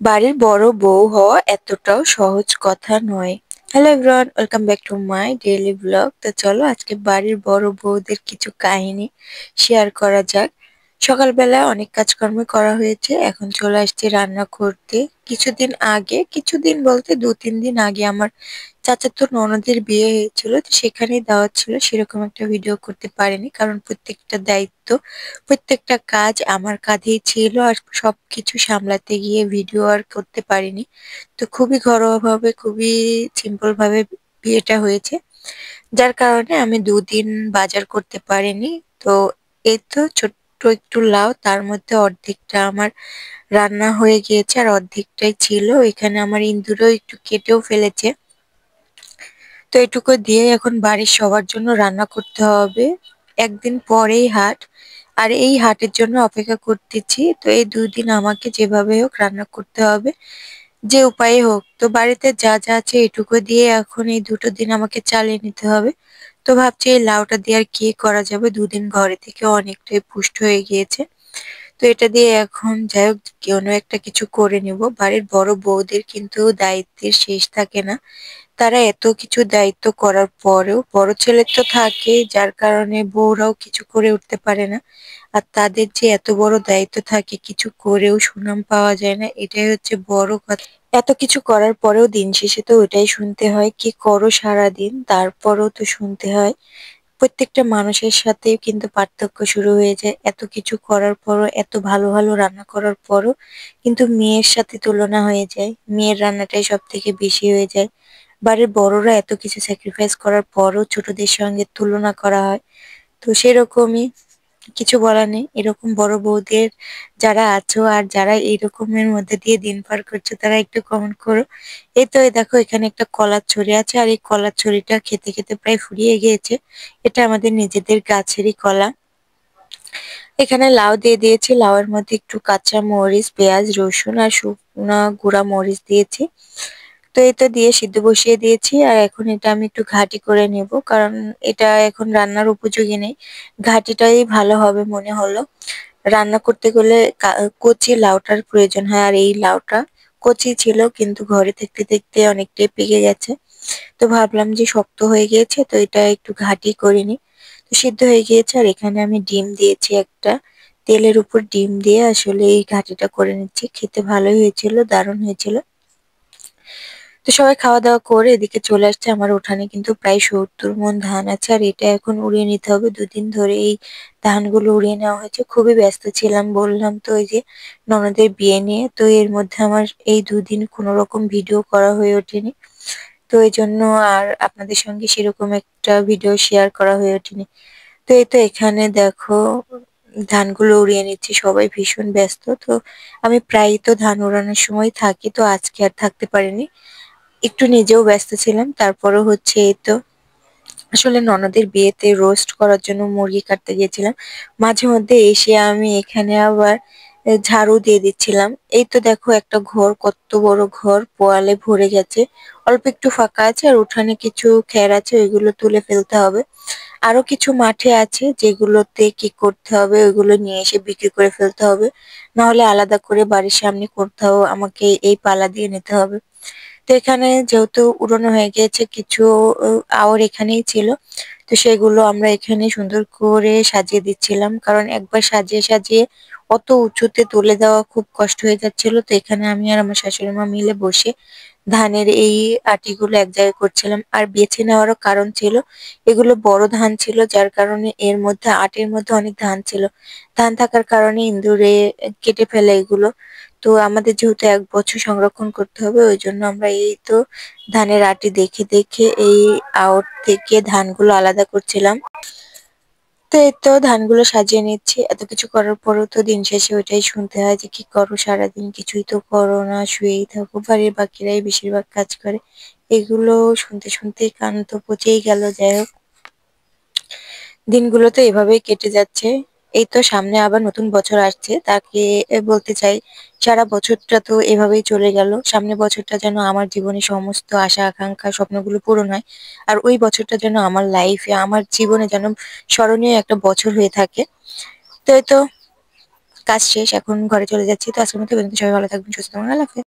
বাড়ির বড় বউ হওয়া এতটাও সহজ কথা নয়। Hello everyone, welcome back to my daily blog. তো চলো আজকে বাড়ির বড় বউদের কিছু কাহিনী শেয়ার করা যাক। সকালবেলা অনেক কাজকর্ম করা হয়েছে, এখন চলে আসছে রান্না করতে। কিছুদিন বলতে 2-3 দিন আগে আমার চাচাতো ননদের বিয়ে হয়েছিল, তো সেখানেই দাওয়াত ছিল। সেরকম একটা ভিডিও করতে পারিনি, কারণ প্রত্যেকটা কাজ আমার কাঁধেই ছিল, আর সবকিছু সামলাতে গিয়ে ভিডিও আর করতে পারিনি। তো খুবই ঘরোয়া ভাবে, খুবই সিম্পল ভাবে বিয়েটা হয়েছে, যার কারণে আমি 2 দিন বাজার করতে পারিনি। তো এই তো ছোট্ট একটু লাউ, তার মধ্যে অর্ধেকটা আমার রান্না হয়ে গিয়েছে আর অর্ধেকটাই ছিল। এখানে আমার ইন্দুরও একটু কেটেও ফেলেছে। তো এটুকু দিয়ে এখন বাড়ির সবার জন্য রান্না করতে হবে। একদিন পরেই হাট, আর এই হাটের জন্য অপেক্ষা করতেছি। তো এই 2 দিন আমাকে যেভাবে হোক রান্না করতে হবে, যে উপায়ে হোক। তো বাড়িতে যা যা আছে এটুকু দিয়ে এখন এই 2টো দিন আমাকে চালিয়ে নিতে হবে। তো ভাবছি এই লাউটা দিয়ে আর কি করা যাবে, 2 দিন ঘরে থেকে অনেকটাই পুষ্ট হয়ে গিয়েছে। তো এটা দিয়ে এখন যাই হোক কোনো একটা কিছু করে নিব। বাড়ির বড় বউদের কিন্তু দায়িত্বের শেষ থাকে না। তারা এত কিছু দায়িত্ব করার পরেও, বড় ছেলে তো থাকেই, যার কারণে বউরাও কিছু করে উঠতে পারে না। আর তাদের যে এত বড় দায়িত্ব থাকে, কিছু করেও সুনাম পাওয়া যায় না, এটাই হচ্ছে বড় কথা। এত কিছু করার পরেও দিন শেষে তো ওটাই শুনতে হয়, কি করো সারাদিন, তারপরেও তো শুনতে হয়। প্রত্যেকটা মানুষের সাথে কিন্তু পার্থক্য শুরু হয়ে যায়। এত কিছু করার পরও, এত ভালো ভালো রান্না করার পরও কিন্তু মেয়ের সাথে তুলনা হয়ে যায়, মেয়ের রান্নাটাই সব থেকে বেশি হয়ে যায়। বাড়ির বড়রা এত কিছু স্যাক্রিফাইস করার পরও ছোটদের সঙ্গে তুলনা করা হয়। তো সেরকমই, কিছু বলার নেই। এরকম বড় বউদের যারা আছো আর যারা এইরকমের মধ্যে দিয়ে দিন পার করছো, তারা একটু কমেন্ট করো। এই দেখো এখানে একটা কলার ছড়ি আছে, আর এই কলার ছড়িটা খেতে খেতে প্রায় ফুরিয়ে গিয়েছে। এটা আমাদের নিজেদের গাছেরই কলা। এখানে লাউ দিয়ে দিয়েছি, লাউয়ের মধ্যে একটু কাঁচা মরিচ, পেঁয়াজ, রসুন আর শুকনো গুঁড়া মরিচ দিয়েছি। তো এটা দিয়ে সিদ্ধ বসিয়ে দিয়েছি, আর এখন এটা আমি একটু ঘাঁটি করে নেব, কারণ এটা এখন রান্নার উপযোগী নেই। ঘাঁটিটাই ভালো হবে মনে হলো। রান্না করতে গেলে কচি লাউটার প্রয়োজন হয়, আর এই লাউটা কচি ছিল কিন্তু ঘরে থাকতে থাকতে অনেকটাই পেকে গেছে। তো ভাবলাম যে শক্ত হয়ে গিয়েছে, তো এটা একটু ঘাঁটি করে নিই। তো সিদ্ধ হয়ে গিয়েছে, আর এখানে আমি ডিম দিয়েছি একটা। তেলের উপর ডিম দিয়ে আসলে এই ঘাঁটিটা করে নিচ্ছি। খেতে ভালোই হয়েছিল, দারুণ হয়েছিল। তো সবাই খাওয়া দাওয়া করে এদিকে চলে আসছে। আমার উঠানে কিন্তু প্রায় 70 মণ ধান আছে, আর এটা এখন উড়িয়ে নিতে হবে। 2 দিন ধরে এই ধানগুলো উড়িয়ে নেওয়া হয়েছে। খুবই ব্যস্ত ছিলাম, বললাম তো, ওই যে ননদের বিয়ে নিয়ে। তো এর মধ্যে আমার এই 2 দিন কোনো রকম ভিডিও করা হয়ে ওঠেনি। তো এই জন্য আর আপনাদের সঙ্গে সেরকম একটা ভিডিও শেয়ার করা হয়ে ওঠেনি। তো এই তো এখানে দেখো ধানগুলো উড়িয়ে নিচ্ছি, সবাই ভীষণ ব্যস্ত। তো আমি প্রায়ই তো ধান উড়ানোর সময় থাকি, তো আজকে আর থাকতে পারিনি, একটু নিজেও ব্যস্ত ছিলাম। তারপরও হচ্ছে এই তো আসলে ননদের বিয়েতে রোস্ট করার জন্য মুরগি কাটতে গিয়েছিলাম। মাঝে মধ্যে এসে আমি এখানে আবার ঝাড়ু দিয়ে দিচ্ছিলাম। এই তো দেখো একটা ঘর, কত বড় ঘর, পোয়ালে ভরে গেছে। অল্প একটু ফাঁকা আছে, আর উঠানে কিছু খ্যার আছে, ওইগুলো তুলে ফেলতে হবে। আরো কিছু মাঠে আছে যেগুলোতে কি করতে হবে, ওইগুলো নিয়ে এসে বিক্রি করে ফেলতে হবে। না হলে আলাদা করে বাড়ির সামনে কোথাও আমাকে এই পালা দিয়ে নিতে হবে। তো এখানে যেহেতু উড়ানো হয়ে গিয়েছে, কিছু আওয়ার এখানেই ছিল। তো সেগুলো আমরা এখানে সুন্দর করে সাজিয়ে দিচ্ছিলাম, কারণ একবার সাজিয়ে সাজিয়ে অত উঁচুতে তুলে দেওয়া খুব কষ্ট হয়ে যাচ্ছিল। তো এখানে আমি আর আমার শাশুড়ি মা মিলে বসে ধানের এই আটিগুলো এক জায়গায় করছিলাম। আর বেছে নেওয়ারও কারণ ছিল, এগুলো বড় ধান ছিল, যার কারণে এর মধ্যে আটির মধ্যে অনেক ধান ছিল। ধান থাকার কারণে ইঁদুরে কেটে ফেলে এগুলো। তো আমাদের যেহেতু 1 বছর সংরক্ষণ করতে হবে, ওই জন্য আমরা এই তো ধানের আটি দেখে দেখে এই আউট থেকে ধানগুলো আলাদা করছিলাম। তো এই তো ধানগুলো সাজিয়ে নিচ্ছি। এত কিছু করার পরেও তো দিন শেষে ওইটাই শুনতে হয় যে কি করো সারাদিন, কিছুই তো করো না, শুয়েই থাকো। বাড়ির বাকিরাই বেশিরভাগ কাজ করে। এগুলো শুনতে শুনতেই কান তো পচেই গেল। যাই হোক, দিনগুলো তো এভাবেই কেটে যাচ্ছে। এই তো সামনে আবার নতুন বছর আসছে, তাকে বলতে চাই সারা বছরটা তো এভাবেই চলে গেল। সামনের বছরটা যেন আমার জীবনে সমস্ত আশা আকাঙ্ক্ষা স্বপ্নগুলো পূরণ হয়, আর ওই বছরটা যেন আমার লাইফে, আমার জীবনে যেন স্মরণীয় একটা বছর হয়ে থাকে। তো এই তো কাজ শেষ, এখন ঘরে চলে যাচ্ছি। তো আজকের মতো এই পর্যন্ত। সবাই ভালো থাকবেন, সুস্থ থাকবেন। আল্লাহ হাফেজ।